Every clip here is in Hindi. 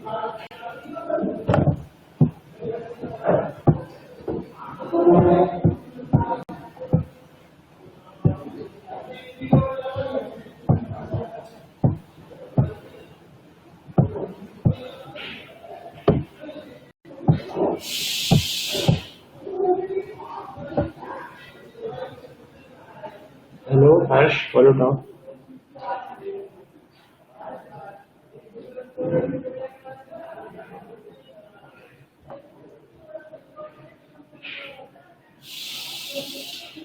हेलो हर्ष, बोलो ना।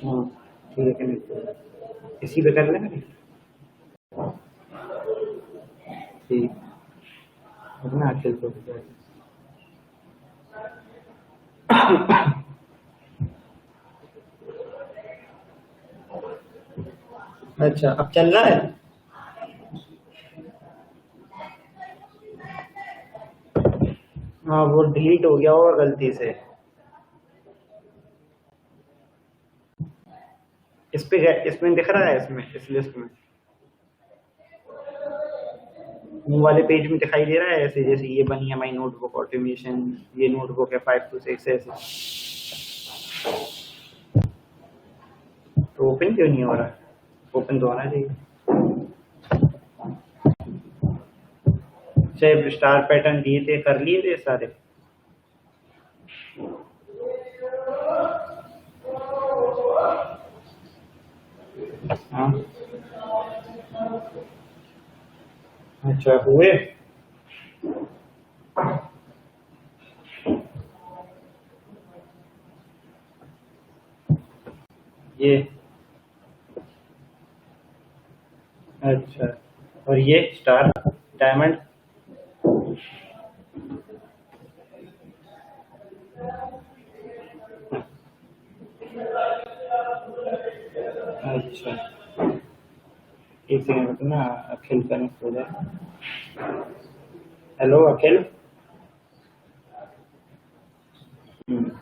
हाँ ठीक है, इसी पे कर लेंगे। ठीक ना, चल तो अच्छा, अब चल रहा है। हाँ, वो डिलीट हो गया होगा गलती से। इस पे इसमें दिख रहा है, इसमें इस लिस्ट में मुंह वाले पेज में दिखाई दे रहा है ऐसे, जैसे ये बनी है माई नोटबुक ऑटोमेशन, ये नोटबुक है 5 to 6 ऐसे। तो ओपन क्यों नहीं हो रहा? ओपन तो होना चाहिए। चाहे स्टार पैटर्न दिए थे, कर लिए थे सारे। हाँ अच्छा, हुए। ये अच्छा, और ये स्टार डायमंड। अच्छा, एक सेकंड ना, अखिल कनेक्ट हो जाए। हेलो अखिल।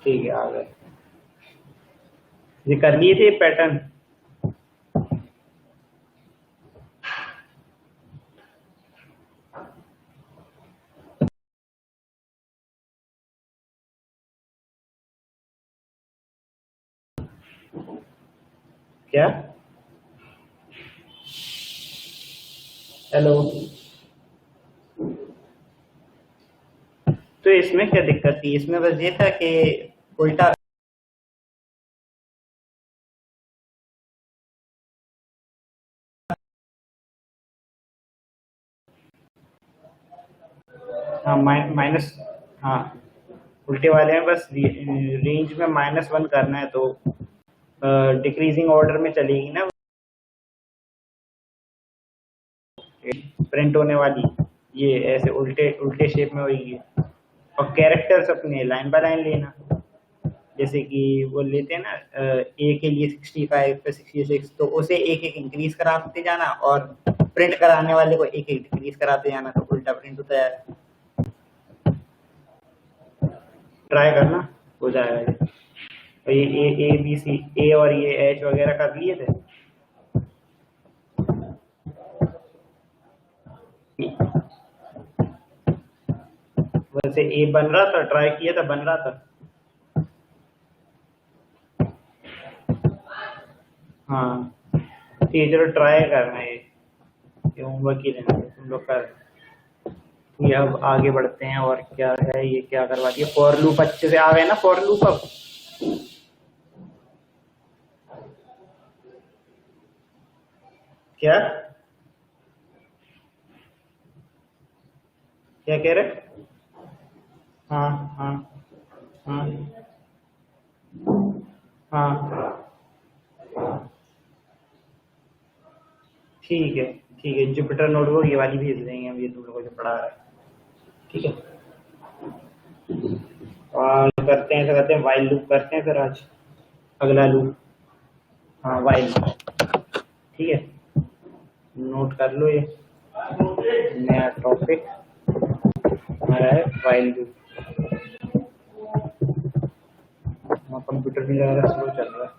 ठीक है, आ गए। ये कर लिए थे पैटर्न। क्या? हेलो। तो इसमें क्या दिक्कत थी? इसमें बस ये था कि उल्टा। हाँ माइनस। हाँ, उल्टे वाले में बस रेंज में -1 करना है, तो डिक्रीजिंग ऑर्डर में चलेगी ना प्रिंट होने वाली। ये ऐसे उल्टे उल्टे शेप में होगी। और कैरेक्टर्स अपने लाइन बाय लाइन लेना, जैसे कि वो लेते हैं ना, ए के लिए 65 पे 66, तो उसे एक एक इंक्रीज कराते जाना, और प्रिंट कराने वाले को एक एक डिक्रीज कराते जाना, तो उल्टा प्रिंट होता है। ट्राई करना, हो जाएगा। और ये ए बी सी, ए और ये एच वगैरह कर लिए थे। वैसे ए बन रहा था, ट्राई किया था, बन रहा था। हाँ ठीक है, चलो ट्राई करना है। ये होमवर्क ही लेना है तुम लोग कर। ये अब आगे बढ़ते हैं, और क्या है, ये क्या करवा दिया? फॉर लूप अच्छे से आ गए ना? फॉर लूप अब क्या क्या कह रहे? हाँ हाँ हाँ हाँ, ठीक है ठीक है। जुपिटर नोटबुक ये वाली भेज देंगे हम, ये तुम लोगों को जो पढ़ा रहा है। ठीक है, और करते हैं, ऐसा करते हैं, वाइल लूप करते हैं फिर आज, अगला लूप। हाँ वाइल, ठीक है, नोट कर लो ये। नया टॉपिक हमारा है वाइल लूप। कंप्यूटर भी ज़्यादा स्लो चल रहा है।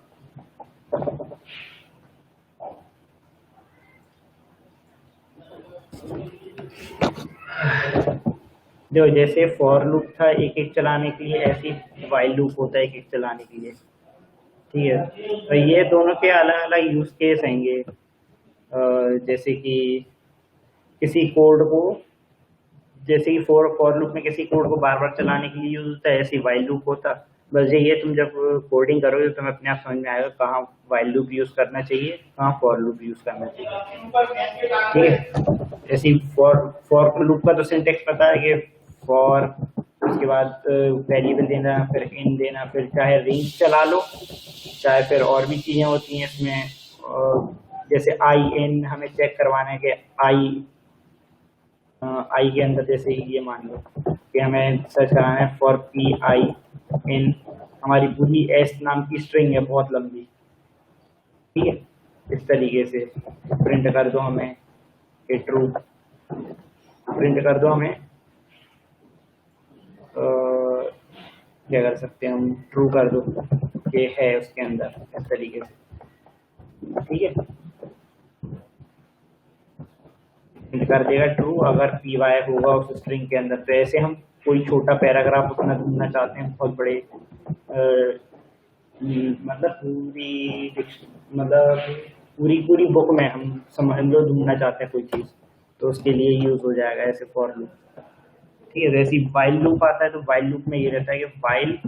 जो जैसे फॉर लूप था एक एक चलाने के लिए, ऐसे ही वाइल लूप होता है एक एक चलाने के लिए। ठीक है, तो ये दोनों के अलग अलग यूज केस हैंगे। जैसे कि किसी कोड को, जैसे कि फॉर फॉर लूप में किसी कोड को बार बार चलाने के लिए यूज होता है, ऐसे ही वाइल लूप होता। बस ये तुम जब कोडिंग करोगे तो तुम्हें अपने आप समझ में आएगा कहाँ वाइल लूप यूज करना चाहिए, कहाँ फॉर लूप यूज करना चाहिए। ठीक है, जैसे फॉर फॉर लूप का तो सिंटेक्स पता है कि फॉर, उसके बाद वेरिएबल देना, फिर इन देना, फिर चाहे रेंज चला लो, चाहे फिर और भी चीजें होती हैं इसमें। जैसे आई इन हमें चेक करवाना है कि आई के अंदर, जैसे ये मान लो कि हमें सर्च कराना है फॉर पी आई इन, हमारी पूरी एस नाम की स्ट्रिंग है बहुत लंबी। ठीक है, इस तरीके से प्रिंट कर दो हमें कि ट्रू, प्रिंट कर दो हमें क्या कर सकते हैं हम, ट्रू कर दो कि है उसके अंदर, इस तरीके से। ठीक है, प्रिंट कर देगा ट्रू अगर पी वाई होगा उस स्ट्रिंग के अंदर। तो ऐसे हम कोई छोटा पैराग्राफ उतना ढूंढना चाहते हैं, बहुत बड़े मतलब मतलब पूरी पूरी बुक में हम समझ लो ढूंढना चाहते हैं कोई चीज़, तो उसके लिए यूज हो जाएगा ऐसे फॉर लूप। ठीक है, जैसे वाइल लूप आता है तो वाइल लूप में ये रहता है कि वाइल,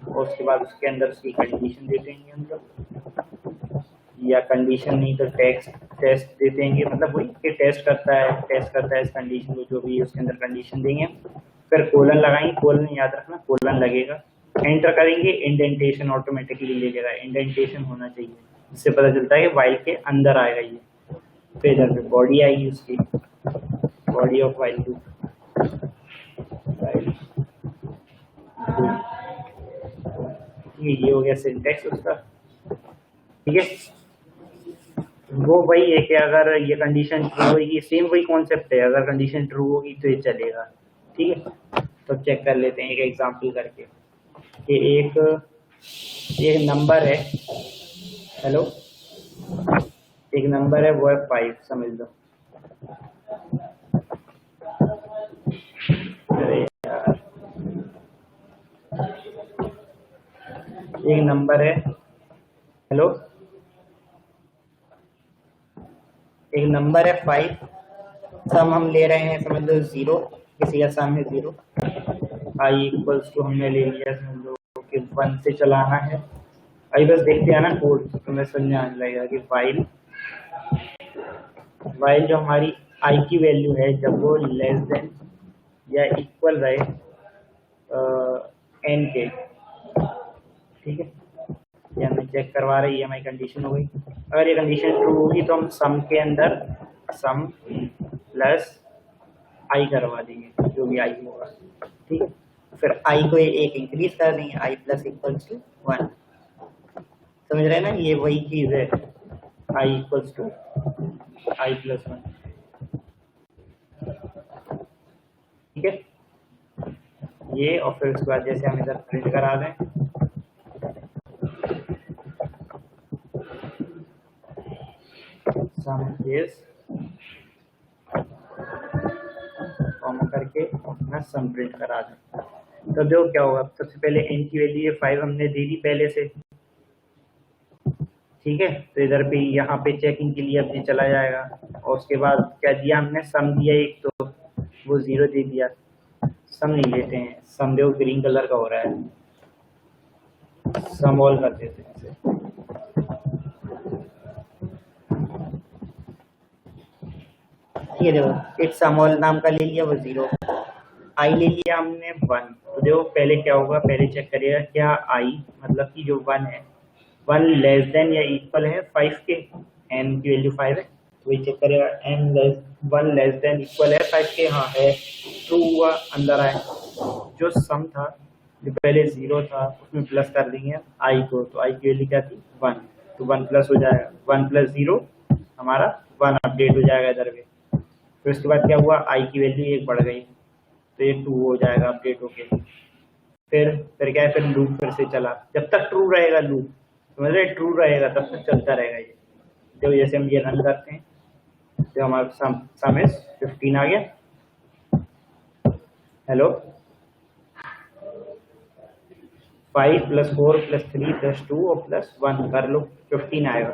और उसके बाद उसके अंदर उसकी कंडीशन दे देंगे हम लोग, या कंडीशन नहीं तो टेस्ट दे देंगे, मतलब वही कि टेस्ट करता है इस कंडीशन को, जो भी उसके अंदर कंडीशन देंगे। फिर कोलन लगाएंगे, कोलन याद रखना कोलन लगेगा, एंटर करेंगे, इंडेंटेशन ऑटोमेटिकली ले लेगा, इंडेंटेशन होना चाहिए, इससे पता चलता है कि वाइल के अंदर आएगा ये। फिर इधर पे बॉडी आएगी उसकी, बॉडी ऑफ वाइल लूप, ये हो गया सिंटेक्स उसका। ठीक है, वो वही है कि अगर ये कंडीशन ट्रू होगी, सेम वही कॉन्सेप्ट है, अगर कंडीशन ट्रू होगी तो ये चलेगा। ठीक है, तो चेक कर लेते हैं एक एग्जांपल करके कि एक नंबर है, हेलो, एक नंबर है वो है 5, समझ लो। अरे यार, एक नंबर है, हेलो, एक नंबर है 5, सम हम ले रहे हैं समझ लो 0, किसी का सम है 0, आई इक्वल्स टू हमने ले लिया समझ लो कि 1 से चलाना है। अभी बस देखते हैं ना कोड, तो तुम्हें समझ में आने लगेगा कि वाइल जो हमारी आई की वैल्यू है, जब वो लेस देन या इक्वल रहे एन के, ठीक है, ये हमें चेक करवा रही है, हमारी कंडीशन हो गई। अगर ये कंडीशन ट्रू होगी तो हम सम के अंदर सम प्लस आई करवा देंगे, जो भी आई होगा। ठीक है, फिर आई को एक इंक्रीज कर देंगे, आई प्लस इक्वल्स टू 1, समझ रहे हैं ना, ये वही चीज है, I equals to I plus 1। ठीक है, ये, और फिर उसके बाद जैसे हम इधर प्रिंट करा दें, सम इज कॉमा करके अपना सम प्रिंट करा दें। तो देखो क्या होगा, सबसे पहले एन की वैल्यू 5 हमने दे दी पहले से। ठीक है, तो इधर पे यहाँ पे चेकिंग के लिए अपने चला जाएगा, और उसके बाद क्या दिया हमने, सम दिया एक, तो वो 0 दे दिया। सम नहीं लेते हैं, सम देखो ग्रीन कलर का हो रहा है, सम ऑल कर देते हैं इसे। ये देखो एक सम ऑल नाम का ले लिया, वो 0, आई ले लिया हमने 1, तो देखो पहले क्या होगा, पहले चेक करिएगा क्या आई मतलब कि जो 1 है, 1 लेस देन या इक्वल है 5 के, एन की वैल्यू 5 है, तो ये चेक करेगा एन 1 लेस देन इक्वल है 5 के, हाँ है, ट्रू हुआ, अंदर आए। जो सम था जो पहले 0 था उसमें प्लस कर देंगे आई को, तो आई की वैल्यू क्या थी 1, तो 1 प्लस हो जाएगा, 1 प्लस 0 हमारा 1 अपडेट हो जाएगा इधर पे। फिर उसके बाद क्या हुआ, आई की वैल्यू 1 बढ़ गई, तो ये 2 हो जाएगा अपडेट होके। फिर क्या है, फिर लूप फिर से चला, जब तक ट्रू रहेगा लूप, मतलब ट्रू रहेगा तब तक चलता रहेगा ये। तो जैसे हम ये रन करते हैं तो हमारा सम इज 15 आ गया। हेलो, 5 + 4 + 3 + 2 और +1 कर लो, 15 आएगा।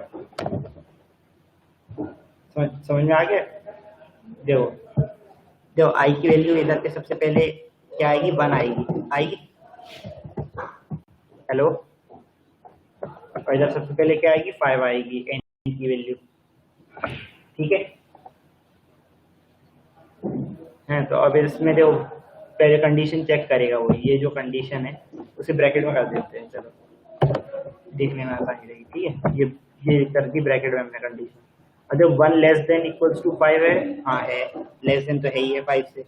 समझ में आ गया? देखो देखो, आई की वैल्यू इधर पे सबसे पहले क्या आएगी, 1 आएगी। हेलो, और इधर सबसे पहले क्या आएगी, 5 आएगी एन की वैल्यू। ठीक है तो अब इसमें देखो, पहले कंडीशन चेक करेगा वो, ये जो कंडीशन है उसे ब्रैकेट में कर देते हैं, चलो देखने में आसानी रहेगी। ठीक है, ये कर दी ब्रैकेट में हमने कंडीशन। और जब 1 <= 5 है, हाँ है, लेस देन तो है ही है 5 से,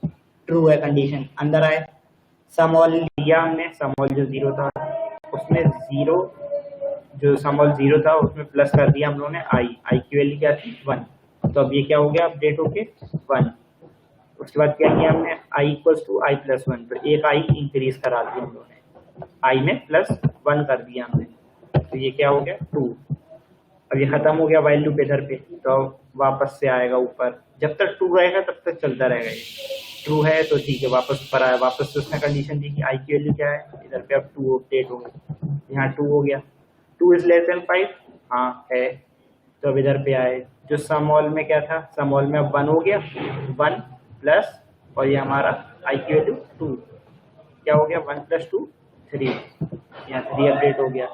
ट्रू है कंडीशन, अंदर आए। समॉल लिया हमने, समॉल जो 0 था उसमें 0, जो समॉल 0 था उसमें प्लस कर दिया हम लोगों ने, आई की वैल्यू क्या थी, 1। तो अब ये क्या हो गया, अपडेट होके 1। उसके बाद क्या किया हमने, i = i+1, तो एक i इंक्रीज करा दिया हम लोगों ने, i में +1 कर दिया हमने, तो ये क्या हो गया, 2। अब ये खत्म हो गया वाइल लूप इधर पे, तो वापस से आएगा ऊपर, जब तक 2 रहेगा तब तक चलता रहेगा। ये ट्रू है तो ठीक है, वापस ऊपर आया, वापस से उसने कंडीशन दी कि आई की वैल्यू क्या है, इधर पे अब 2 अपडेट हो गया, यहाँ 2 हो गया, 2 <= 5, हाँ है, तो अब इधर पे आए, जो समॉल में क्या था, समॉल में अब 1 हो गया, 1 प्लस, और ये हमारा आई की वैल्यू 2, क्या हो गया, 1 + 2 3, यहाँ 3 अपडेट हो गया,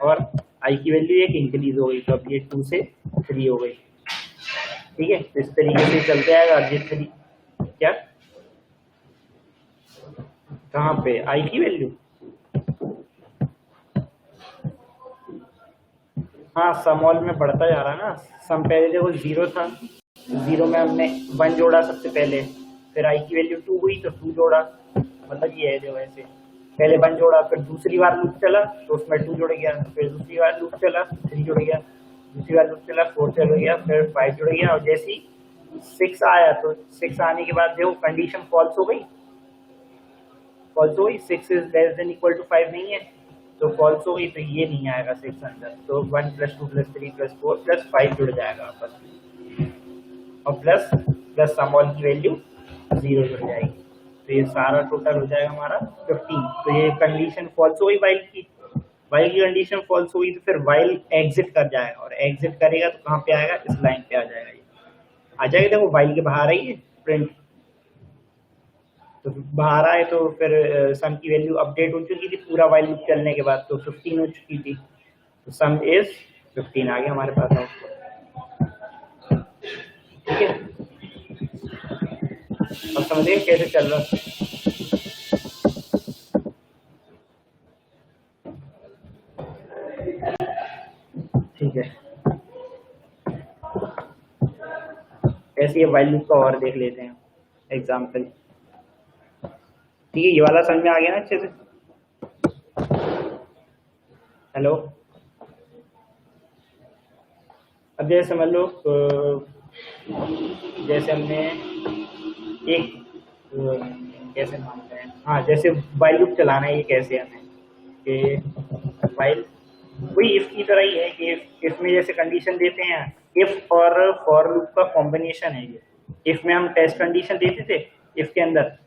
और आई की वैल्यू एक इंक्रीज हो गई, तो अब ये 2 से 3 हो गई। ठीक है, तो इस तरीके से चलते आएगा। अब ये 3 क्या, कहाँ पे आई की वैल्यू, हाँ समॉल में बढ़ता जा रहा है ना, सम पहले देखो 0 था, 0 में हमने 1 जोड़ा सबसे पहले, फिर आई की वैल्यू 2 हुई तो 2 जोड़ा, मतलब ये है जो ऐसे, पहले 1 जोड़ा, फिर दूसरी बार लूप चला तो उसमें 2 जुड़ गया, फिर दूसरी बार लूप चला 3 जुड़ गया, दूसरी बार लूप चला 4 जुड़ गया, फिर 5 जुड़ गया, और जैसे ही 6 आया तो 6 आने के बाद देखो कंडीशन फॉल्स हो गई, फॉल्स हो गई, 6 <= 5 नहीं है, तो फॉल्स हो गई, तो ये नहीं आएगा 6 अंदर, तो 1 + 2 + 3 + 4 + 5 जुड़ जाएगा आपस में, और प्लस प्लस समॉल की वैल्यू 0 जुड़ जाएगी, तो ये सारा टोटल हो जाएगा हमारा 15। तो ये कंडीशन फॉल्स हो गई वाइल की कंडीशन फॉल्स हो गई, तो फिर वाइल एग्जिट कर जाएगा, और एग्जिट करेगा तो कहाँ पे आएगा, इस लाइन पे आ जाएगा, ये आ जाएगा, देखो वाइल के बाहर आई है प्रिंट, तो बाहर आए तो फिर सम की वैल्यू अपडेट हो चुकी थी पूरा वाइल लूप चलने के बाद, तो 15 हो चुकी थी, तो सम इज 15 आ गया हमारे पास आउटपुट। ठीक है, अब समझिए कैसे चल रहा है। ठीक है, ऐसे ये वाइल लूप का और देख लेते हैं एग्जाम्पल। ठीक है, ये वाला समझ में आ गया ना अच्छे से? हेलो, अब जैसे समझ लो, जैसे हमने एक कैसे मानते हैं, हाँ जैसे वाइल लूप चलाना है, ये कैसे हमें कि वाइल वही इफ की तरह ही है कि इफ में जैसे कंडीशन देते हैं, इफ और फॉर लूप का कॉम्बिनेशन है ये। इफ में हम टेस्ट कंडीशन देते थे इफ के अंदर,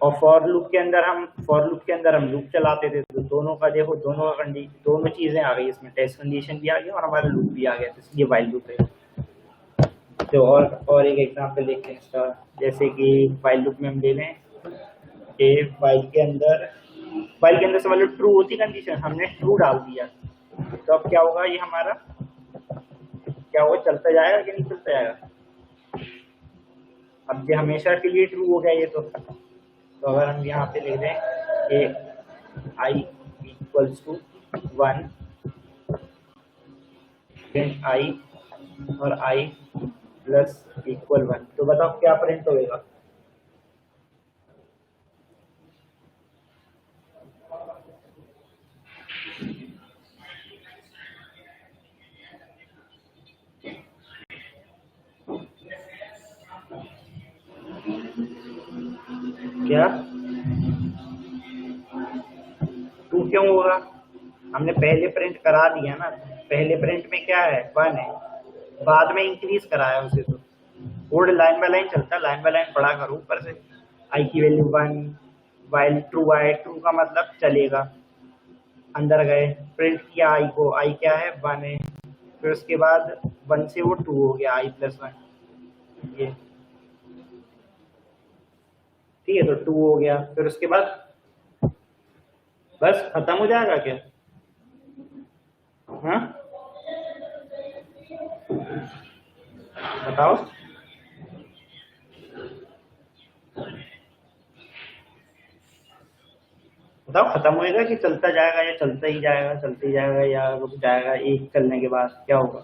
और फॉर लूप के अंदर हम लूप चलाते थे, तो दोनों का देखो, दोनों चीजें आ गई इसमें, टेस्ट कंडीशन भी आ गया और हमारा लूप भी आ गया, तो इसलिए वाइल लूप है। तो और एक एग्जांपल देखते हैं इसका, जैसे कि वाइल लूप में हम ले लें कि वाइल के अंदर समझ लो ट्रू होती कंडीशन, हमने ट्रू डाल दिया, तो अब क्या होगा, ये हमारा क्या होगा, चलता जाएगा कि नहीं चलता जाएगा, अब ये हमेशा के लिए ट्रू हो गया ये, तो अगर हम यहाँ पे लिख दें कि i = 1, देन i और i + = 1, तो बताओ क्या प्रिंट होगा, क्या 2 क्यों होगा, हमने पहले प्रिंट करा दिया ना, पहले प्रिंट में क्या है, 1 है, बाद में इंक्रीज कराया उसे, तो कोड लाइन बाय लाइन चलता है, लाइन बाय लाइन पढ़ा करो ऊपर से, आई की वैल्यू 1, वाइल ट्रू आए, ट्रू का मतलब चलेगा, अंदर गए, प्रिंट किया आई को, आई क्या है 1 है, फिर उसके बाद 1 से वो 2 हो गया, i+1, ये ठीक है, तो 2 हो गया, फिर उसके बाद बस खत्म हो जाएगा क्या? हाँ बताओ, बताओ खत्म होएगा कि चलता जाएगा, या चलता ही जाएगा, चलते ही जाएगा, या रुक जाएगा एक चलने के बाद, क्या होगा?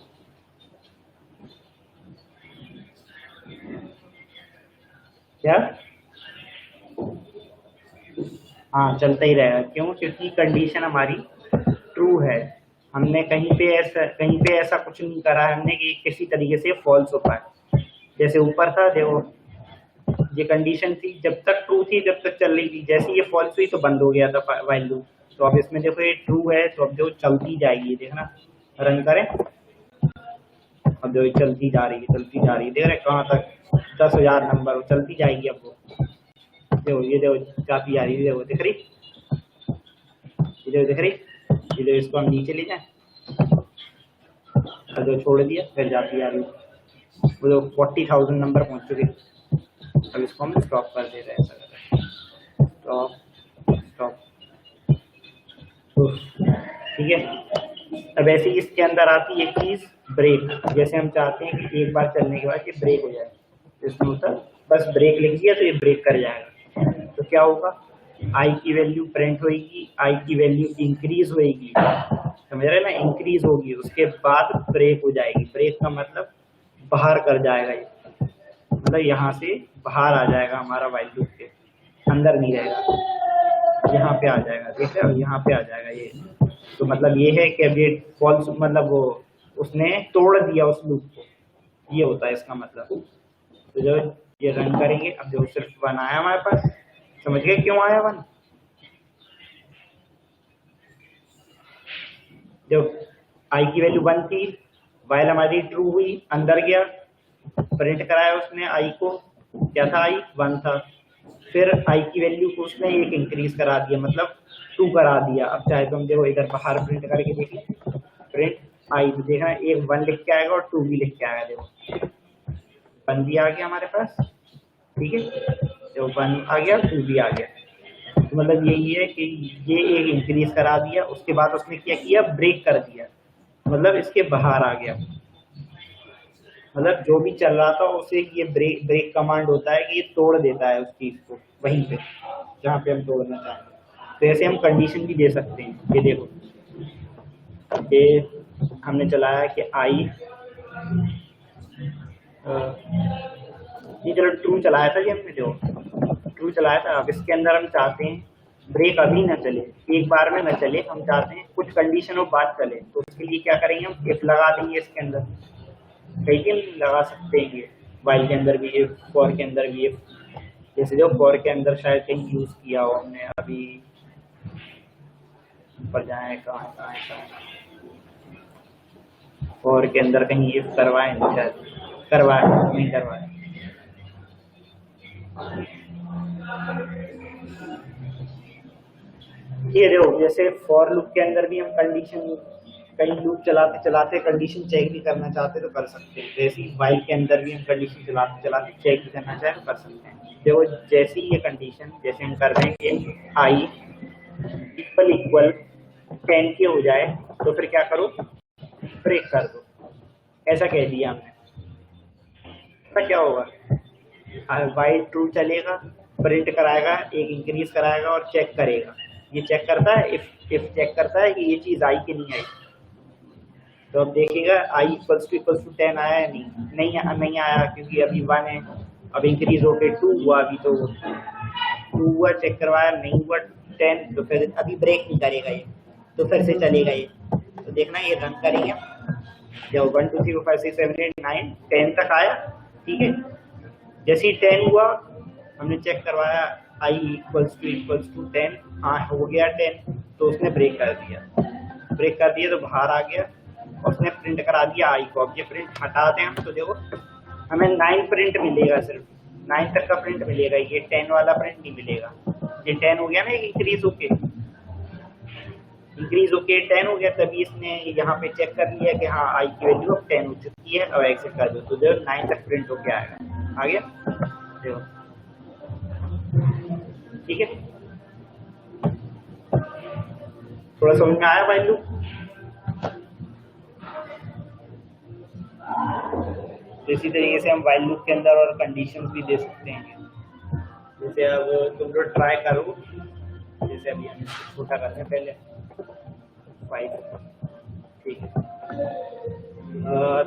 क्या? हाँ चलता ही रहेगा, क्यों? क्योंकि कंडीशन हमारी ट्रू है, हमने कहीं पे ऐसा कुछ नहीं करा है हमने कि किसी तरीके से फॉल्स हो पाए। जैसे ऊपर था देखो, ये कंडीशन थी, जब तक ट्रू थी जब तक चल रही थी, जैसे ये फॉल्स हुई तो बंद हो गया था वाइल लूप। तो अब इसमें देखो ये ट्रू है, तो अब जो चलती जाएगी, देखना, रन करें, अब जो चलती जा रही है, चलती जा रही है, देख रहे कहाँ तक, 10,000 नंबर, वो चलती जाएगी। अब वो देखो, ये देखो जाती जा रही है, देखो दिख रही, ये देखो दिख रही, ये देखो, इसको हम नीचे ले जाए, अब जो छोड़ दिया फिर जाती जा रही है, वो जो 40,000 नंबर पहुंच चुके। अब इसको हम स्टॉप कर दे रहे हैं, ऐसा कर रहे हैं, स्टॉप स्टॉप, तो ठीक है। अब ऐसे ही इसके अंदर आती है एक चीज ब्रेक, जैसे हम चाहते हैं कि एक बार चलने के बाद ये ब्रेक हो जाए, इसमें होता बस ब्रेक लिख दिया तो ये ब्रेक कर जाएगा। तो क्या होगा, आई की वैल्यू प्रिंट होगी, आई की वैल्यू इंक्रीज होगी, समझ रहे ना, इंक्रीज होगी, उसके बाद ब्रेक हो जाएगी। ब्रेक का मतलब बाहर कर जाएगा, ये मतलब यहाँ से बाहर आ जाएगा हमारा वाइल लूप के अंदर, नहीं रहेगा, यहाँ पे आ जाएगा, ठीक है, यहाँ पे आ जाएगा ये। तो मतलब ये है कि अब ये फॉल्स, मतलब वो उसने तोड़ दिया उस लूप को, ये होता है इसका मतलब। तो जब ये रन करेंगे, अब जो सिर्फ 1 आया हमारे पास, समझ गए क्यों आया 1? जब आई की वैल्यू 1 थी, वाइल हमारी ट्रू हुई, अंदर गया, प्रिंट कराया उसने आई को, क्या था, आई 1 था, फिर आई की वैल्यू को उसने एक इंक्रीज करा दिया, मतलब 2 करा दिया। अब चाहे तुम देखो इधर बाहर प्रिंट करके देखिए, प्रिंट आई, तो देखना एक 1 लिख के आएगा और 2 भी लिख के आएगा, देखो 1 भी आ गया हमारे पास, ठीक है, तो 1 आ गया, 2 भी आ गया। तो मतलब यही है कि ये एक इंक्रीज करा दिया, उसके बाद उसने क्या किया, ब्रेक कर दिया, मतलब इसके बाहर आ गया, मतलब जो भी चल रहा था उसे ये ब्रेक ब्रेक कमांड होता है कि ये तोड़ देता है उस चीज को वहीं पे जहाँ पे हम तोड़ना चाहते हैं। तो ऐसे हम कंडीशन भी दे सकते हैं। ये देखो, ये हमने चलाया कि आई, ये चलो ट्रू चलाया था, ये हमने जो ट्रू चलाया था। अब इसके अंदर हम चाहते हैं ब्रेक अभी ना चले, एक बार में ना चले, हम चाहते हैं कुछ कंडीशनों बाद चले। तो उसके लिए क्या करेंगे, हम इफ लगा देंगे इसके अंदर, कहीं के लगा सकते हैं ये, वाइल के अंदर भी इफ, फॉर के अंदर भी इफ, जैसे जो फॉर के अंदर शायद कहीं यूज किया हो हमने, अभी ऊपर जाए, कहाँ फॉर के अंदर कहीं इफ करवाए नहीं, शायद करवाए नहीं, करवाए। ये देखो, जैसे फॉर लूप के अंदर भी हम कंडीशन, कई लूप चलाते चलाते कंडीशन चेक भी करना चाहते तो कर सकते हैं। जैसे वाइल के अंदर भी हम कंडीशन चलाते चलाते चेक भी करना चाहे तो कर सकते हैं। देखो जैसे ही ये कंडीशन, जैसे हम कर रहे हैं कि आई इक्वल 10 के हो जाए, तो फिर क्या करो, ब्रेक कर दो, ऐसा कह दिया हमने। तो क्या होगा, वाइल ट्रू चलेगा, प्रिंट कराएगा, एक इंक्रीज कराएगा और चेक करेगा। ये चेक करता है, इफ चेक करता है कि ये चीज आई कि नहीं आई। तो अब देखिएगा आई इक्वल्स टू 10 आया है, नहीं आया, क्योंकि अभी 1 है, अब इंक्रीज होके 2 हुआ, अभी तो 2 हुआ, चेक करवाया, नहीं हुआ 10, तो फिर अभी ब्रेक नहीं करेगा ये, तो फिर से चलेगा ये। तो देखना ये रन करेंगे, जब 1 2 3 4 5 6 7 8 9 10 तक आया, ठीक है, जैसे ही 10 हुआ हमने चेक करवाया, आई इक्वल्स टू 10, हाँ हो गया 10, तो उसने ब्रेक कर दिया, तो बाहर आ गया, उसने प्रिंट करा दिया आई को। अब ये प्रिंट हटा दें हम, तो देखो हमें 9 प्रिंट मिलेगा सिर्फ, 9 तक का प्रिंट मिलेगा, ये 10 वाला प्रिंट नहीं मिलेगा। ये 10 हो गया ना, इंक्रीज होके 10 हो गया, तभी इसने यहाँ पे चेक कर लिया कि हाँ आई की वैल्यू अब 10 हो चुकी है और एग्जिट कर दो, तो जो 9 तक प्रिंट होके आएगा। आ गया देखो, ठीक है। थोड़ा समझ में आया वैल्यू? तो इसी तरीके से हम वाइल लूप के अंदर और कंडीशंस भी दे सकते हैं। जैसे अब तुम लोग ट्राई करो, जैसे अभी हम छोटा करते हैं पहले 5, ठीक है।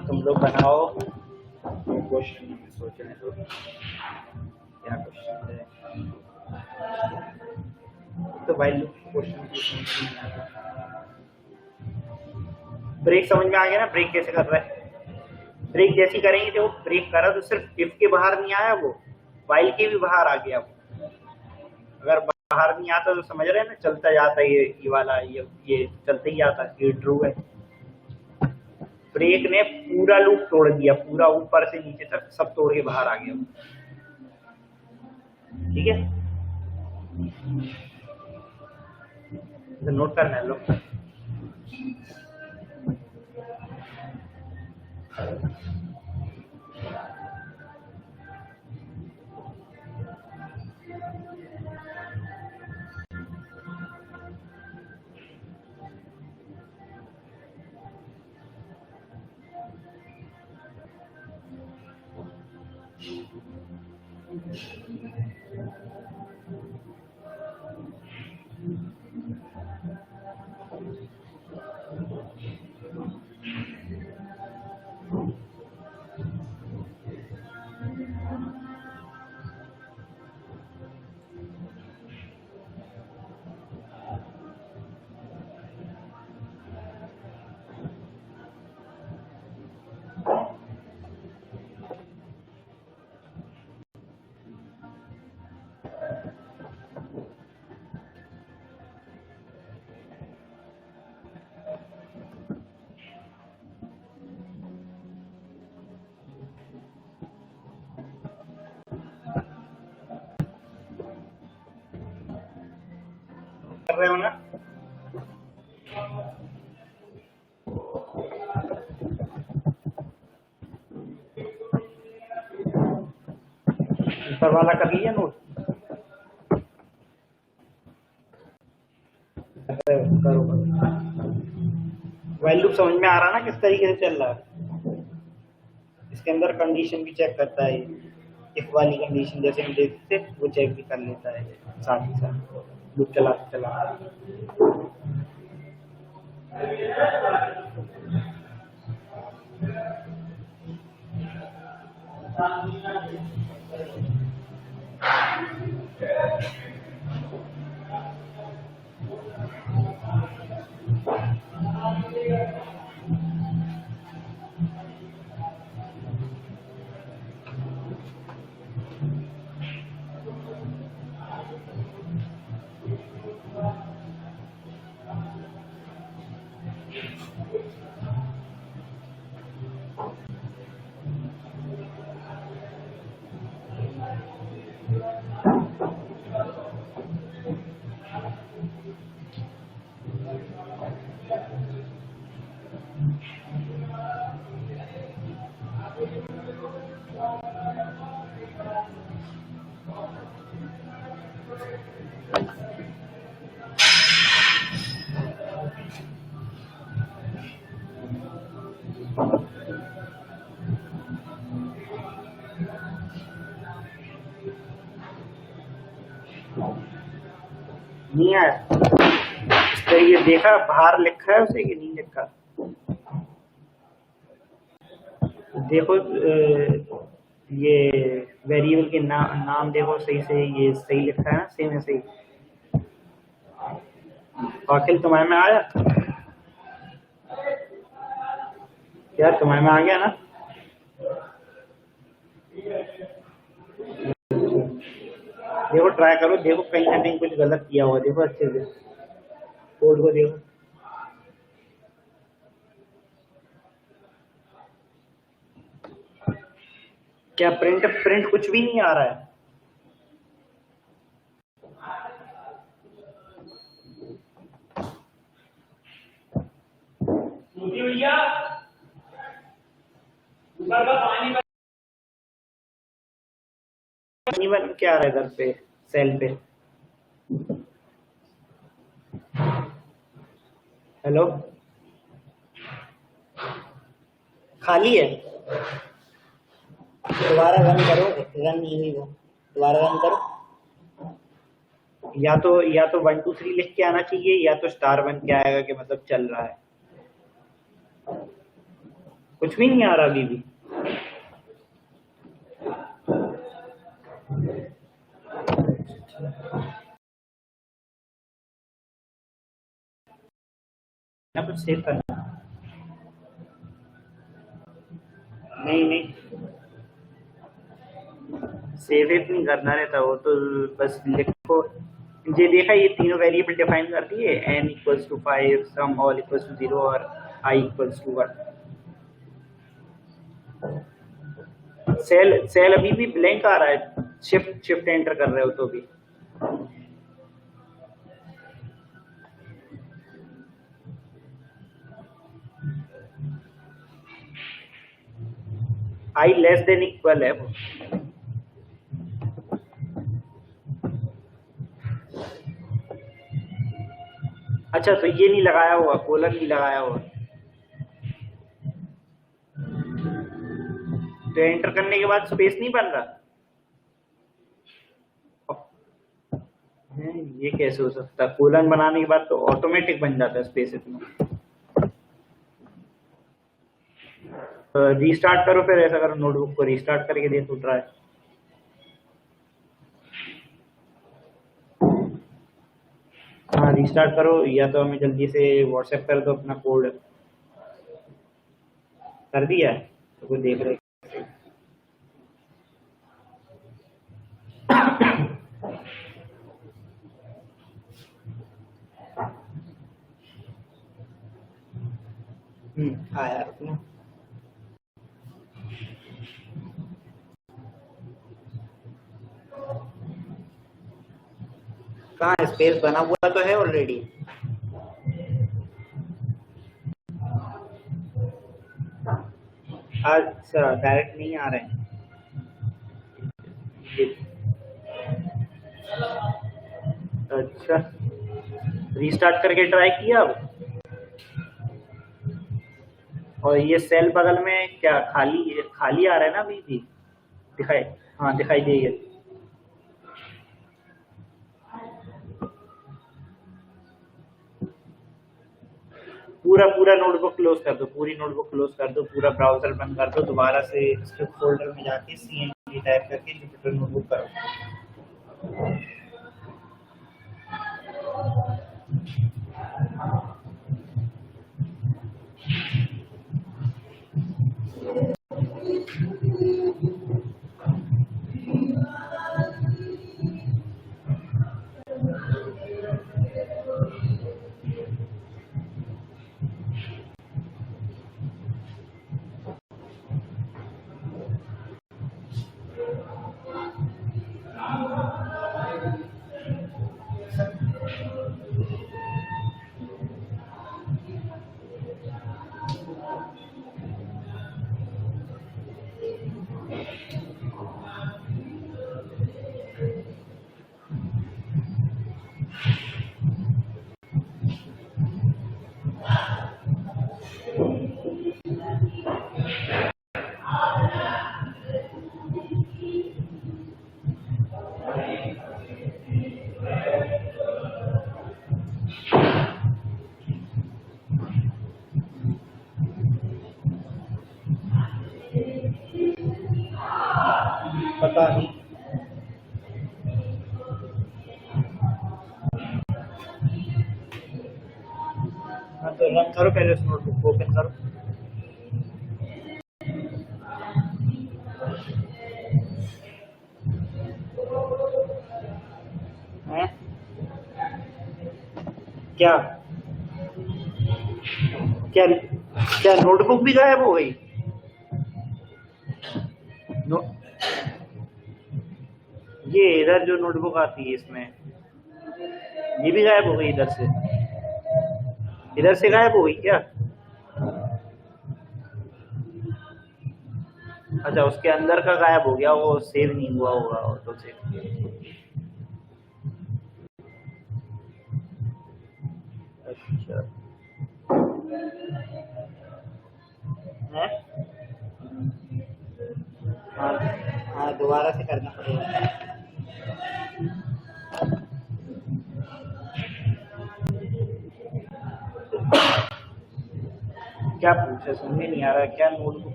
तुम लोग बनाओ क्वेश्चन, सोचने दो क्या क्वेश्चन है। तो वाइल लूप क्वेश्चन ब्रेक समझ में आ गया ना, ब्रेक कैसे कर रहा है। ब्रेक जैसी करेंगे, जो ब्रेक करा तो सिर्फ इफ के बाहर नहीं आया, वो वाइल के भी बाहर आ गया। वो अगर बाहर नहीं आता तो समझ रहे हैं ना, चलता जाता है ये वाला, ये चलते ही आता, ये ट्रू है। ब्रेक ने पूरा लूप तोड़ दिया, पूरा ऊपर से नीचे तक सब तोड़ के बाहर आ गया, ठीक है। तो नोट करना है लोग। कर रहे हो ना? ऊपर वाला कर लिया नोट? करो। वाइल लूप समझ में आ रहा ना किस तरीके से चल रहा है? इसके अंदर कंडीशन भी चेक करता है, इफ वाली कंडीशन जैसे हम देखते थे वो चेक भी कर लेता है साथ ही साथ लूप चला चला। नहीं आया तो ये देखा बाहर लिखा है उसे कि नहीं लिखा? देखो ये वेरिएबल के नाम देखो सही से, ये सही लिखा है ना, सेम है सही। आखिर तुम्हारे में आया क्या? तुम्हारे में आ गया ना? देखो ट्राई करो, देखो कहीं ना कहीं कुछ गलत किया हुआ, देखो अच्छे से कोड को देखो। क्या प्रिंट प्रिंट कुछ भी नहीं आ रहा है? भैया ऊपर का पानी बन क्या आ रहा है इधर पे सेल पे? हेलो, खाली है? दोबारा रन करो, रन नहीं हुई वो, दोबारा रन करो। या तो 1 2 3 लिख के आना चाहिए, या तो स्टार बन के आएगा कि मतलब चल रहा है। कुछ भी नहीं आ रहा अभी भी। ना कुछ सेव करना, नहीं सेव इट नहीं करना रहता वो तो, बस लिखो। ये देखा, ये तीनों वेरिएबल डिफाइन कर दिए, n equals to 5, sum all equals to 0 और i इक्वल्स टू 1। सेल अभी भी ब्लैंक आ रहा है, शिफ्ट एंटर कर रहे हो तो भी। i लेस देन इक्वल है वो। अच्छा, तो ये नहीं लगाया हुआ, कोलन नहीं लगाया हुआ, तो एंटर करने के बाद स्पेस नहीं बन रहा है? ये कैसे हो सकता है? कोलन बनाने के बाद तो ऑटोमेटिक बन जाता है स्पेस इतना। रीस्टार्ट करो, फिर ऐसा करो, नोटबुक को रीस्टार्ट करके देखो ट्राई। हाँ, रीस्टार्ट करो, या तो हमें जल्दी से व्हाट्सएप कर दो अपना कोड। कर दिया है तो कोई देख रहे। आया अपना। कहाँ स्पेस बना हुआ तो है ऑलरेडी। अच्छा, डायरेक्ट नहीं आ रहे हैं। अच्छा, रीस्टार्ट करके ट्राई किया अब? और ये सेल बगल में क्या खाली खाली आ रहा है ना अभी भी? दिखाई, हाँ दिखाई देगा। पूरा नोटबुक क्लोज कर दो, पूरी नोटबुक क्लोज कर दो, पूरा ब्राउजर बंद कर दो, दोबारा से स्क्रिप्ट फोल्डर में जाके cmd टाइप करके जुपिटर नोटबुक करो। पता नहीं। हाँ, तो रन करो, पहले उस नोटबुक को ओपन करो। हैं? क्या क्या क्या नोटबुक भी गायब हो गई? नो, ये इधर जो नोटबुक आती है इसमें, ये भी गायब हो गई इधर से गायब हो गई क्या? अच्छा, उसके अंदर का गायब हो गया, वो सेव नहीं हुआ होगा ऑटो सेव। अच्छा है। हाँ हाँ, दोबारा से करना पड़ेगा। क्या पूछा, समझ में नहीं आ रहा, क्या नोटबुक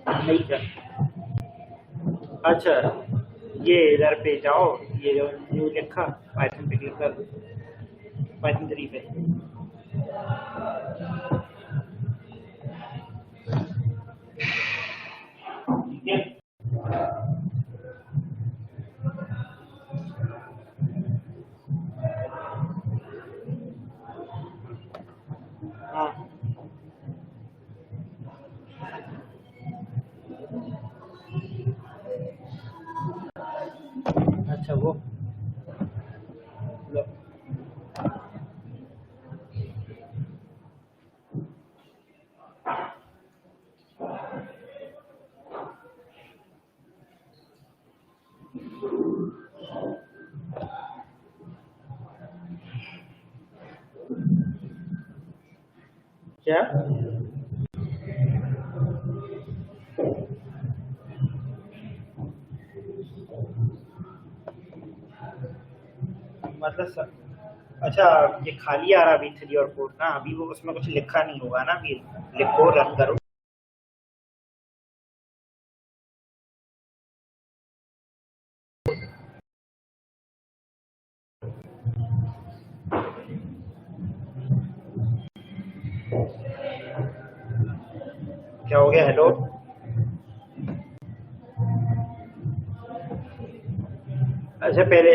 नहीं क्या? अच्छा, ये इधर पे जाओ, ये जो न्यू लिखा, पाइथन पे क्लिक कर दो, पाइथन 3 पे। ठीक है। हाँ, अच्छा वो लो। क्या? मतलब अच्छा, ये खाली आ रहा अभी 3 और 4 ना, अभी वो उसमें कुछ लिखा नहीं होगा ना, अभी लिखो, रन करो। क्या हो गया? हेलो। अच्छा, पहले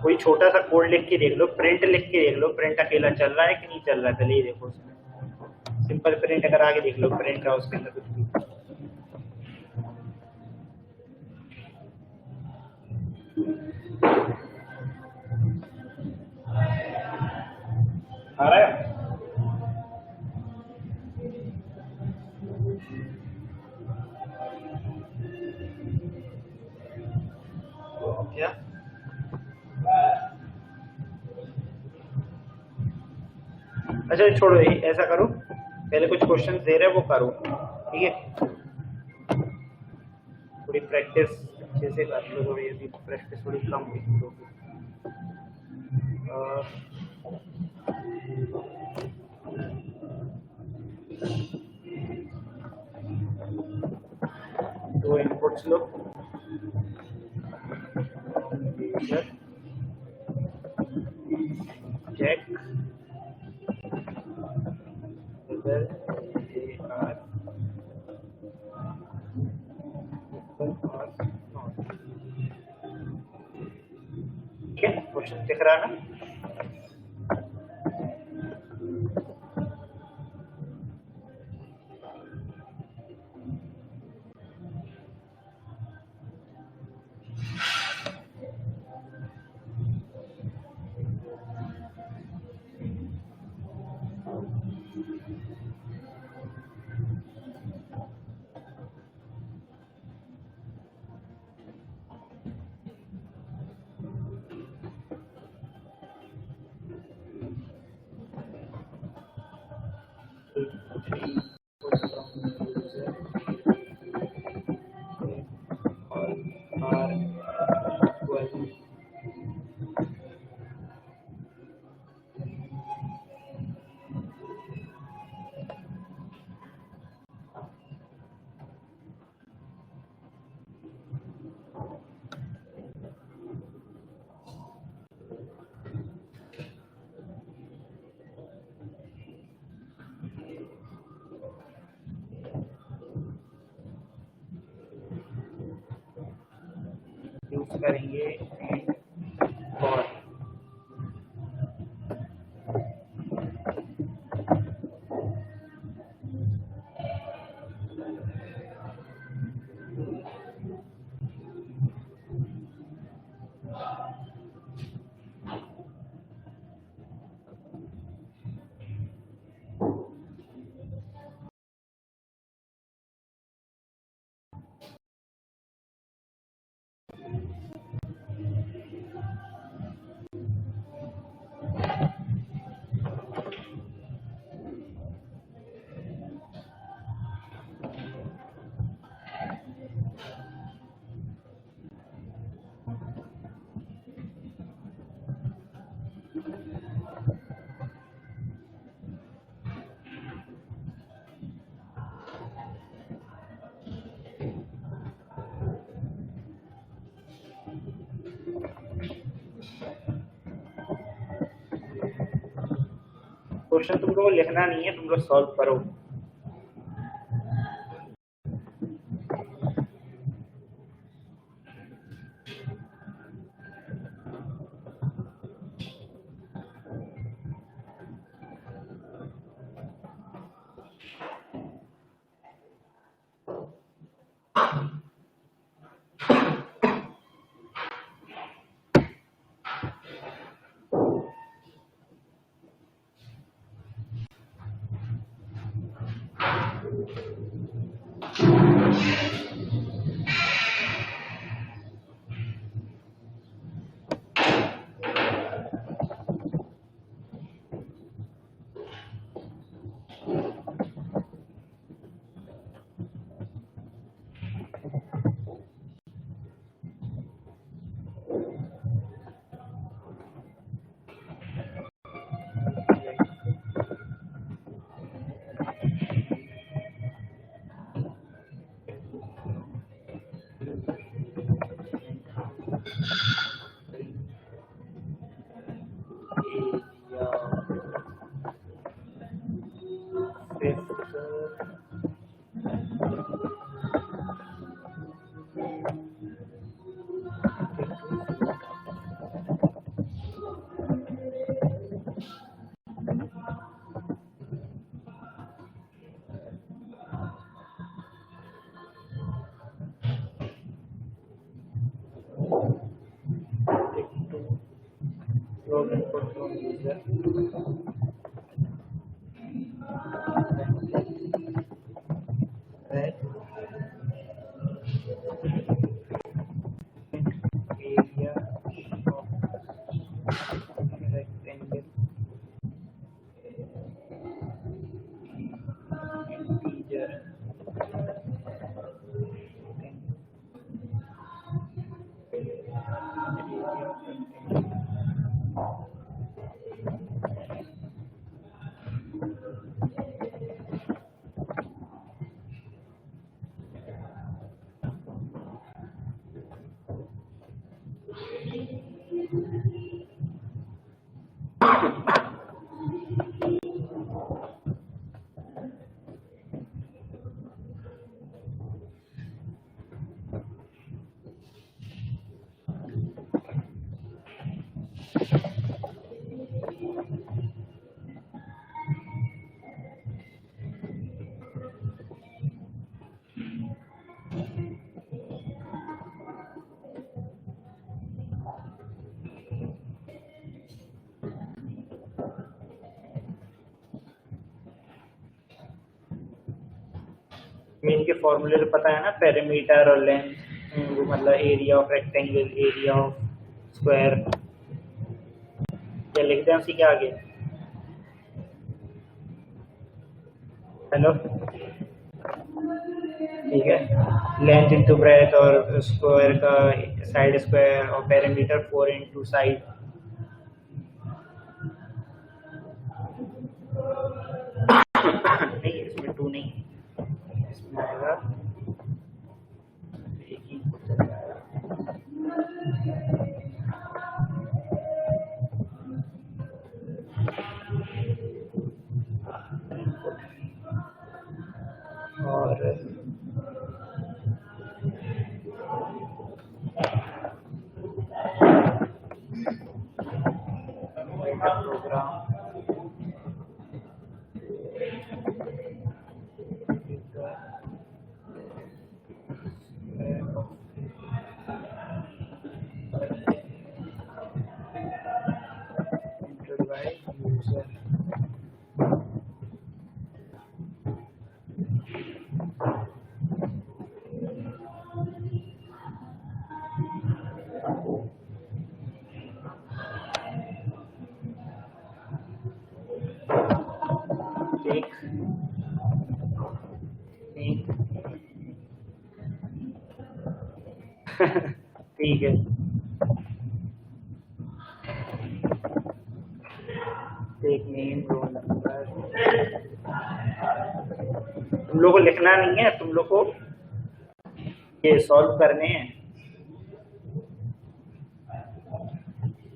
कोई छोटा सा कोड लिख के देख लो, प्रिंट लिख के देख लो, प्रिंट अकेला चल रहा है कि नहीं चल रहा है, पहले ये देखो उसमें। सिंपल प्रिंट अगर आगे देख लो, प्रिंट का उसके अंदर कुछ भी आ रहा है। क्या? अच्छा छोड़ो, ऐसा करो, पहले कुछ क्वेश्चन दे रहे हैं वो करो, ठीक है? थोड़ी प्रैक्टिस अच्छे से कर लो, थोड़ी अभी प्रैक्टिस थोड़ी कम हुई तुम लोगों की। दो इनपुट्स लो, check whether they are open or not। ठीक है, क्वेश्चन दिख रहा है ना? यूज करेंगे एंड और। क्वेश्चन तुम लोग को लिखना नहीं है, तुम लोग सॉल्व करो। मीन के फॉर्मूले तो पता है ना, पेरीमीटर और लेंथ, वो मतलब area of rectangle, area of square. क्या लिखते हैं उसी के आगे? हेलो, ठीक है। लेंथ इंटू ब्रेथ और स्क्वायर का साइड स्क्वायर, और पेरीमीटर 4 इंटू साइड। नहीं, इसमें 2 नहीं, इसमें आएगा एक ही। और प्रोग्राम ठीक है। एक नेम, रोल नंबर। तुम लोग को लिखना नहीं है, तुम लोग को ये सॉल्व करने हैं।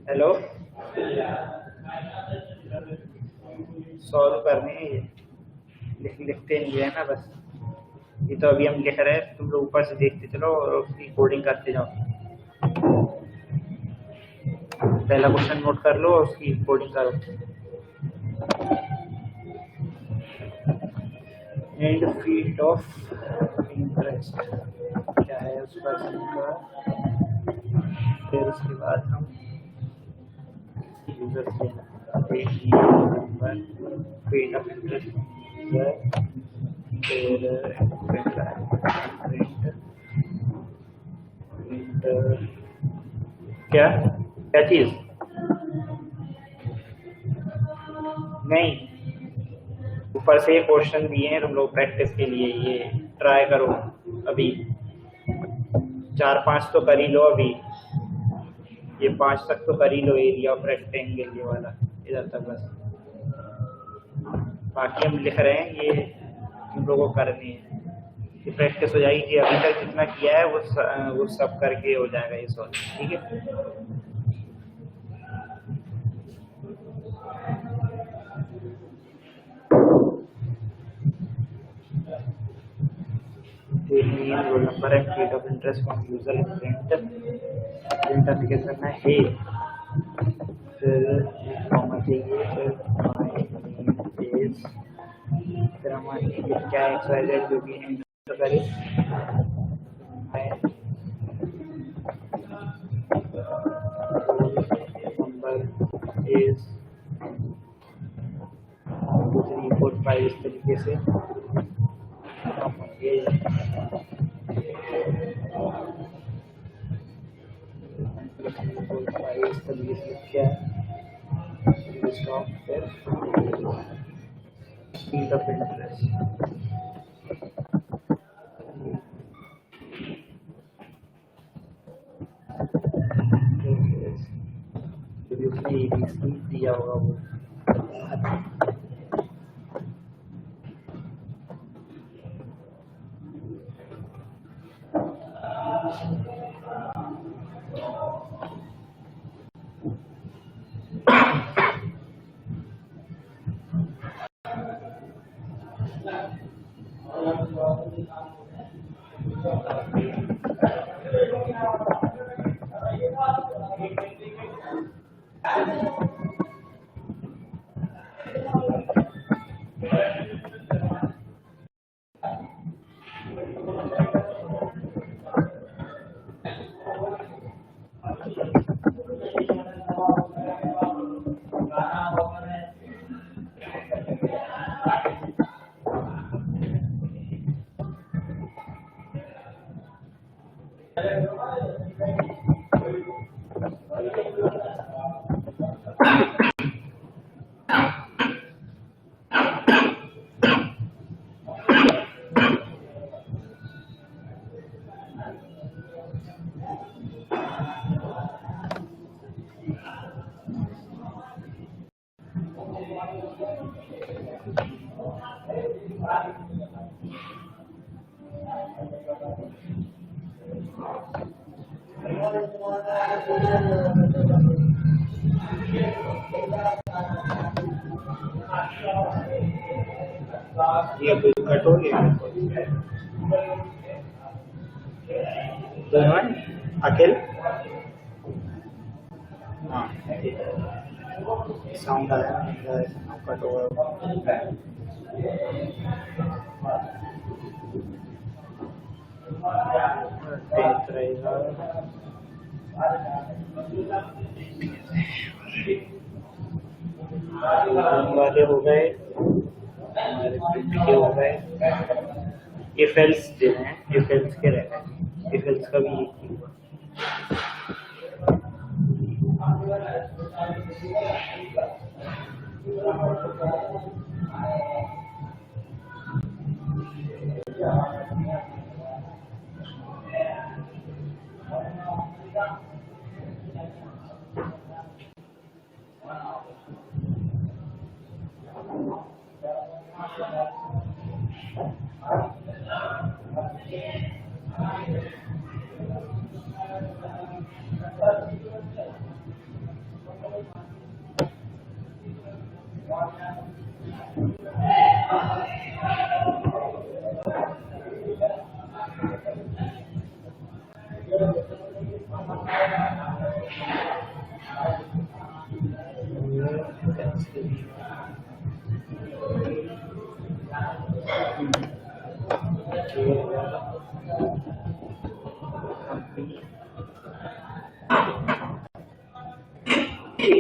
हेलो, सॉल्व करने हैं ये, लिखते नहीं है ना बस। ये तो अभी हम लिख रहे हैं, तुम लोग ऊपर से देखते चलो और उसकी कोडिंग करते जाओ। पहला क्वेश्चन नोट कर लो और उसकी कोडिंग करो। एंड फील्ड ऑफ इंटरेस्ट क्या है उस पर्सन का, फिर उसके बाद हम यूजर फील्ड ऑफ इंटरेस्ट, फिर क्या क्या चीज नहीं, ऊपर से क्वेश्चन दिए हैं तुम लोग प्रैक्टिस के लिए, ये ट्राई करो। अभी 4-5 तो कर ही लो, अभी ये 5 तक तो कर ही लो, एरिया ऑफ रेक्टेंगल ये वाला इधर तक बस। बाकी हम लिख रहे हैं, ये तुम लोगों को करनी है, ये प्रैक्टिस हो जाएगी कि अभी तक जितना किया है वो सब करके हो जाएगा ये सॉल्व। ठीक है, roll number and rate of interest from user print application करना है, फिर कॉमा चाहिए, फिर माय नेम इज, फिर हमारी क्या एक्सवाइजेड जो भी एंटर करें, नंबर इज 2 3 4 5 इस तरीके से इस तरीके से क्या फील्ड ऑफ इंटरेस्ट, उसने ABC दिया होगा वो ये कट हो गया अखिल, हाँ साउंड आया कट हुआ रहेगा। वाले हो गए हमारे, प्रिंट के हो गए, इफ एल्स जो हैं इफ एल्स के रह गए, इफ एल्स का भी एक ही हुआ।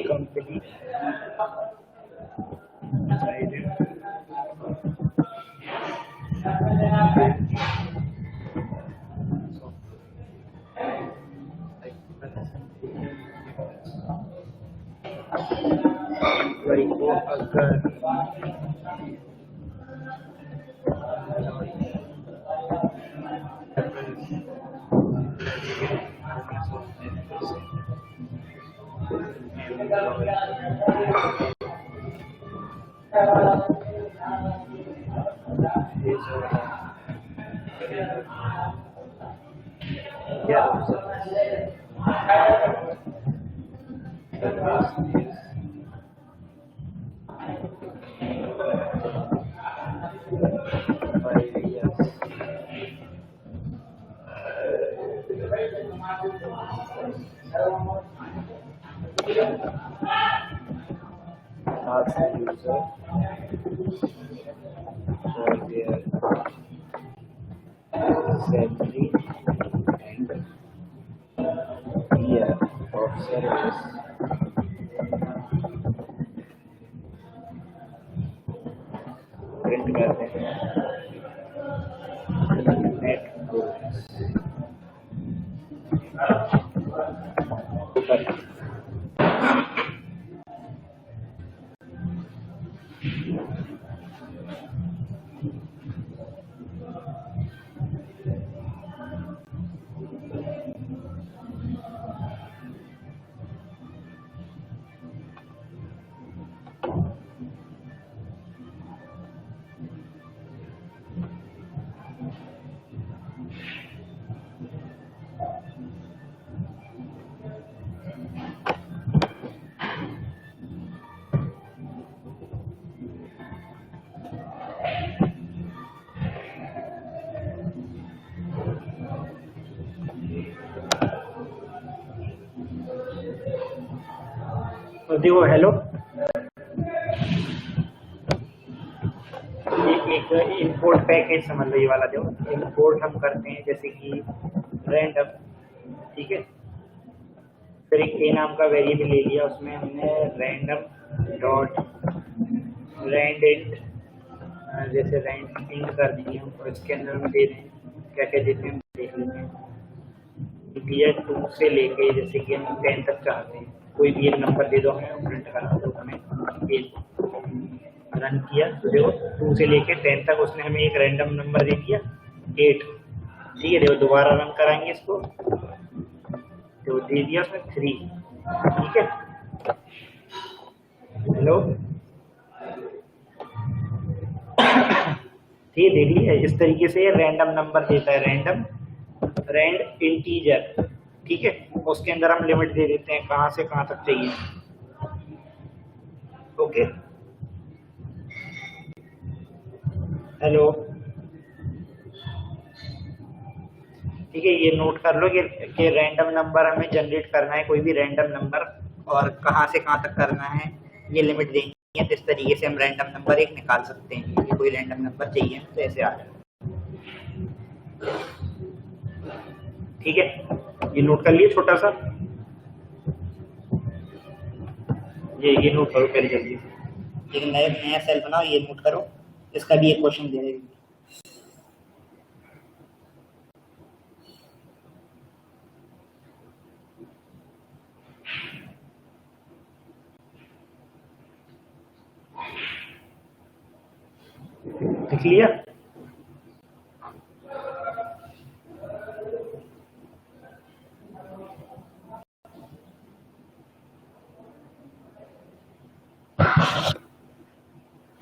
कंपनी को अगर ask the user for their salary and year of service print करते हैं नेट तो देखो हेलो, ये एक इंपोर्ट पैकेज समझ लो, ये वाला देखो इंपोर्ट हम करते हैं जैसे कि रैंडम, ठीक है। फिर एक ए नाम का वेरिएबल ले लिया, उसमें हमने रैंडम डॉट रैंड जैसे रैंड इंक कर दिए हम, और इसके अंदर हम दे दें क्या क्या देते हैं देख लेते हैं। ईयर 2 से लेके जैसे कि हम 10 तक चाहते हैं, कोई भी एक नंबर दे दो हमें, प्रिंट करना तो हमें रन किया तो देखो 2 से लेके 10 तक उसने हमें एक रैंडम नंबर दे दिया 8, ठीक है। देखो दोबारा रन कराएंगे इसको तो दे दिया उसने 3, ठीक है। हेलो, ये देख लिया, इस तरीके से रैंडम नंबर देता है, रैंड इंटीजर, ठीक है। उसके अंदर हम लिमिट दे देते हैं कहाँ से कहाँ तक चाहिए, ओके। हेलो, ठीक है, ये नोट कर लो कि रैंडम नंबर हमें जनरेट करना है, कोई भी रैंडम नंबर, और कहाँ से कहाँ तक करना है ये लिमिट देंगे। तो इस तरीके से हम रैंडम नंबर एक निकाल सकते हैं कि कोई रैंडम नंबर चाहिए तो ऐसे आ जाए, ठीक है। ये नोट कर लिए छोटा सा, ये नोट करो पहले जल्दी से, एक नया सेल बनाओ, ये नोट करो, इसका भी एक क्वेश्चन दे देंगे। लिख लिया?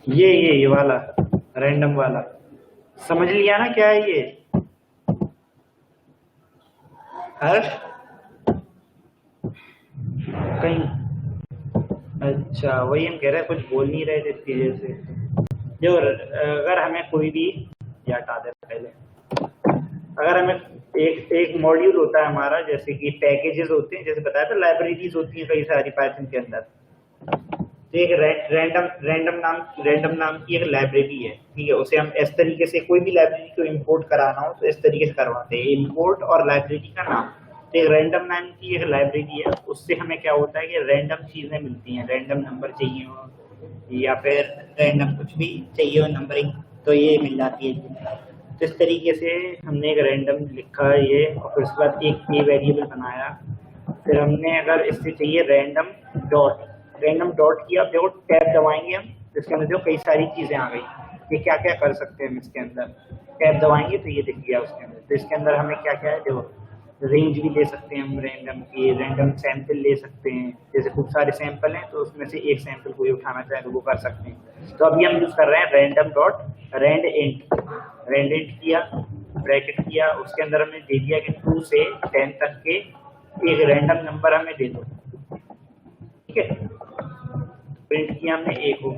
ये वाला रैंडम वाला समझ लिया ना क्या है ये? हर्ष कहीं, अच्छा वही हम कह रहे हैं, कुछ बोल नहीं रहे थे इसकी वजह से। जो अगर हमें कोई भी, या हटा दे पहले, अगर हमें एक एक मॉड्यूल होता है हमारा, जैसे कि पैकेजेस होते हैं, जैसे बताया था लाइब्रेरीज होती हैं कई सारी पाइथन के अंदर। तो एक रैंडम नाम की एक लाइब्रेरी है, ठीक है। उसे हम इस तरीके से, कोई भी लाइब्रेरी को इंपोर्ट कराना हो तो इस तरीके से करवाते हैं, इंपोर्ट और लाइब्रेरी का नाम। तो एक रैंडम नाम की एक लाइब्रेरी है, उससे हमें क्या होता है कि रैंडम चीजें मिलती हैं, रैंडम नंबर चाहिए हो या फिर रैंडम कुछ भी चाहिए हो नंबरिंग, तो ये मिल जाती है। तो इस तरीके से हमने एक रैंडम लिखा ये, और फिर उसके बाद एक ए वेरिएबल बनाया। फिर हमने अगर इससे चाहिए रैंडम डॉट किया, देखो टैब दबाएंगे हम, इसके अंदर देखो कई सारी चीजें आ गई। ये क्या क्या कर सकते हैं हम इसके अंदर, टैब दबाएंगे तो ये दिख गया उसके अंदर। तो इसके अंदर हमें क्या क्या है, देखो रेंज भी ले सकते हैं हम रैंडम की, रैंडम सैंपल ले सकते हैं, जैसे खूब सारे सैंपल हैं तो उसमें से एक सैंपल कोई उठाना चाहे तो वो कर सकते हैं। तो अभी हम यूज कर रहे हैं रैंडम डॉट रैंड इंट किया, ब्रैकेट किया, उसके अंदर हमने दे दिया कि 2 से 10 तक के एक रैंडम नंबर हमें दे दो, ठीक है। प्रिंट किया हमने ए को,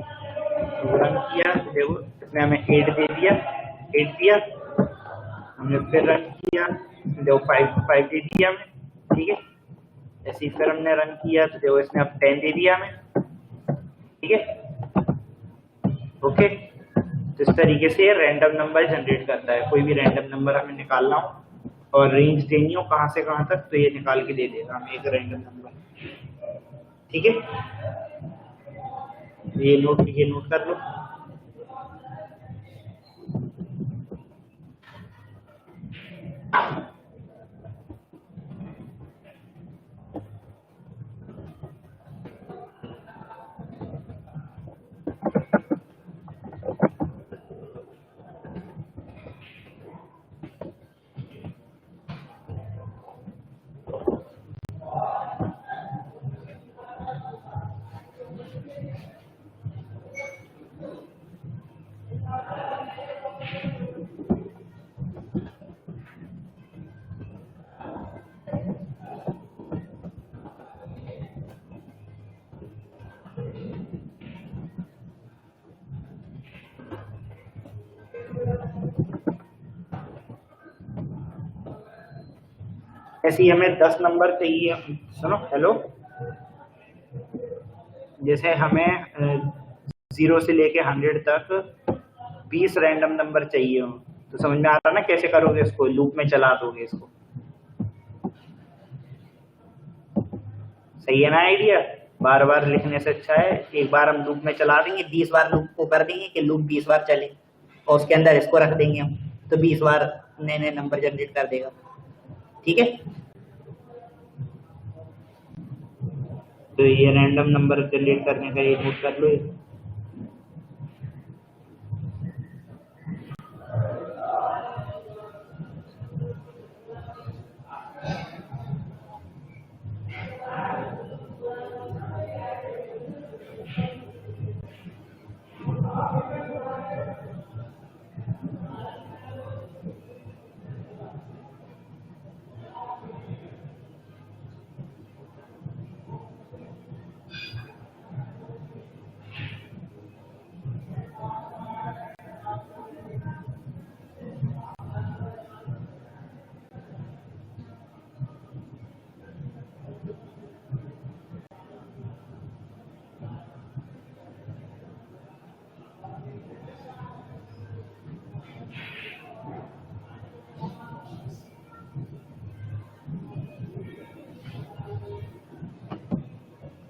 रन किया, देखो इसमें हमें 8 दे दिया, 8 दिया हमने, फिर रन किया, देखो 5 दे दिया हमें, ठीक है। ऐसे ही फिर हमने रन किया तो देखो इसने अब 10 दे दिया हमें, ठीक है, ओके। तो इस तरीके से रैंडम नंबर जनरेट करता है। कोई भी रैंडम नंबर हमें निकालना हो और रेंज देनी हो कहाँ से कहाँ तक, तो ये निकाल के दे देगा हमें एक रैंडम नंबर, ठीक है। ये नोट कर लो। ऐसे ही हमें 10 नंबर चाहिए, सुनो हेलो, जैसे हमें 0 से लेके 100 तक 20 रैंडम नंबर चाहिए हो, तो समझ में आ रहा ना कैसे करोगे इसको, लूप में चला दोगे इसको, सही है ना आइडिया। बार बार लिखने से अच्छा है एक बार हम लूप में चला देंगे, 20 बार लूप को कर देंगे कि लूप 20 बार चले, और उसके अंदर इसको रख देंगे हम, तो 20 बार नए नए नंबर जनरेट कर देगा, ठीक है। तो ये रैंडम नंबर जनरेट करने का ये नोट कर लो।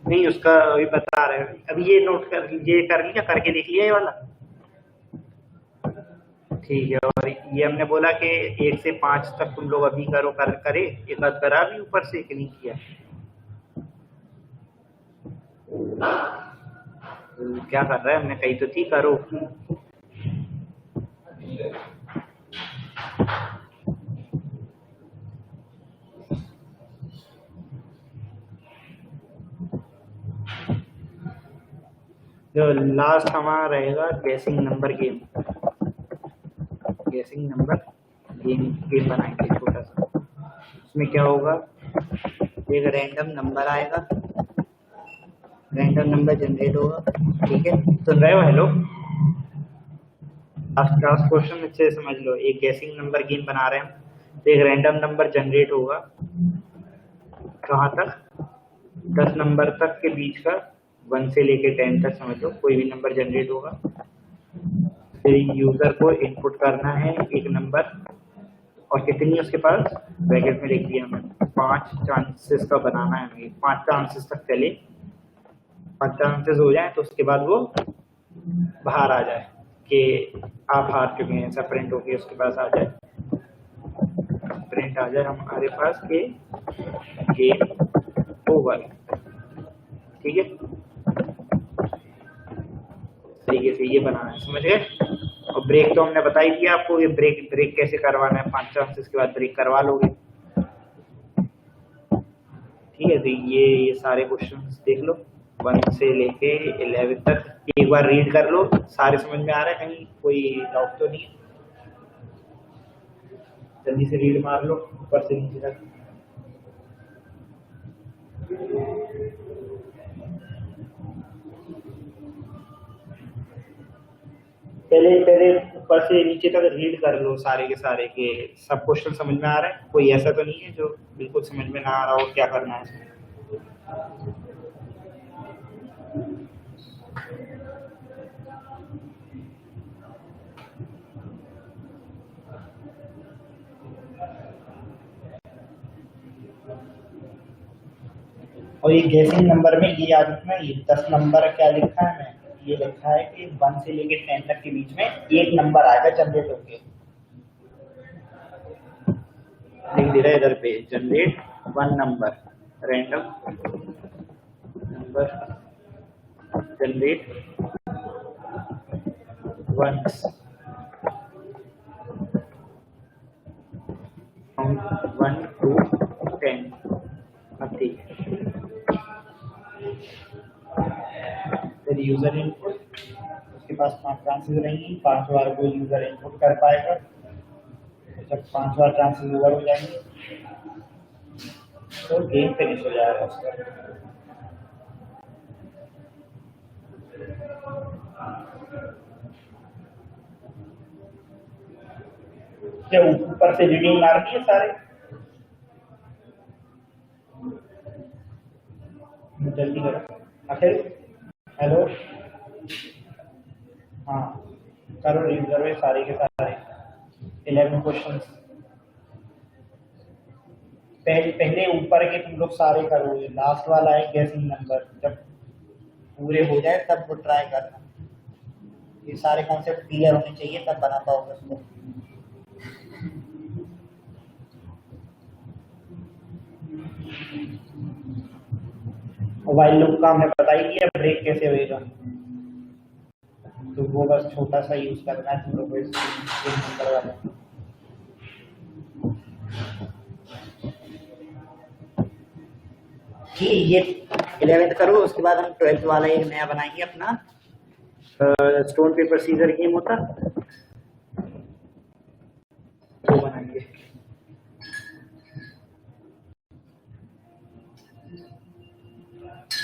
नहीं उसका अभी बता रहे हैं, अभी ये नोट कर, ये कर लिया, करके देख लिया ये वाला, ठीक है। और ये हमने बोला कि 1 से 5 तक तुम लोग अभी करो, करे एक आध करा भी ऊपर से कि नहीं किया, क्या कर रहा है, हमने कही तो थी करो। जो लास्ट हमारा रहेगा गेसिंग नंबर गेम, गेसिंग नंबर गेम बनाएंगे छोटा सा। उसमें क्या होगा, एक रैंडम नंबर आएगा, रैंडम नंबर जनरेट होगा, ठीक है। सुन रहे हो, हेलो, लास्ट क्वेश्चन अच्छे से समझ लो। एक गेसिंग नंबर गेम बना रहे हैं, एक रैंडम नंबर जनरेट होगा कहाँ तक, 10 नंबर तक के बीच का, 1 से लेके 10 तक समझ लो, कोई भी नंबर जनरेट होगा। फिर यूजर को इनपुट करना है एक नंबर, और कितनी उसके पास, ब्रैकेट में लिख दिया हमने 5 चांसेस का बनाना है हमें, 5 चांसेस तक चले, 5 चांसेस हो जाए तो उसके बाद वो बाहर आ जाए कि आप हार चुके हैं, ऐसा प्रिंट होके उसके पास आ जाए, प्रिंट आ जाए हमारे पास कि गेम ओवर। ठीक है, तरीके से ये बनाना है, समझ गए। और ब्रेक तो हमने बता ही दिया आपको, ये ब्रेक कैसे करवाना है, 5 चांसेस के बाद ब्रेक करवा लोगे। ठीक है, तो ये सारे क्वेश्चंस देख लो 1 से लेके 11 तक, एक बार रीड कर लो, सारे समझ में आ रहे हैं, कहीं कोई डाउट तो नहीं है, जल्दी से रीड मार लो ऊपर से नीचे तक। पहले ऊपर से नीचे तक रीड कर लो सारे के सारे, के सब क्वेश्चन समझ में आ रहे हैं, कोई ऐसा तो नहीं है जो बिल्कुल समझ में ना आ रहा हो क्या करना है। और ये गेसिंग नंबर में ये याद रखना, ये 10 नंबर क्या लिखा है, मैं ये लिखा है कि 1 से लेके 10 तक के बीच में एक नंबर आएगा जनरेट होके, लिख दे रहा है इधर पे, generate 1 number, random number generate 1 to 10। अब ठीक है, फिर यूजर इनपुट, उसके पास 5 चांसेस रहेंगी, 5 बार वो यूजर इनपुट कर पाएगा, जब 5 बार चांसेस ओवर हो जाएंगे तो गेम फिनिश हो जाएगा उसका। क्या ऊपर से रीडिंग मारनी है सारे, जल्दी करो आखिर, हेलो, हाँ करो रीड करो ये सारे के सारे 11 क्वेश्चन, पहले ऊपर के तुम लोग सारे करो, ये लास्ट वाला है गेसिंग नंबर, जब पूरे हो जाए तब वो ट्राई करना, ये सारे कॉन्सेप्ट क्लियर होने चाहिए तब बना पाओगे उसको। मोबाइल लूप का हमने बता ही दिया, ब्रेक कैसे होएगा, तो वो बस छोटा सा यूज करना है तुम लोग को इस नंबर वाला। ठीक, ये 11th करो, उसके बाद हम 12th वाला एक नया बनाएंगे अपना, स्टोन पेपर सीजर गेम होता,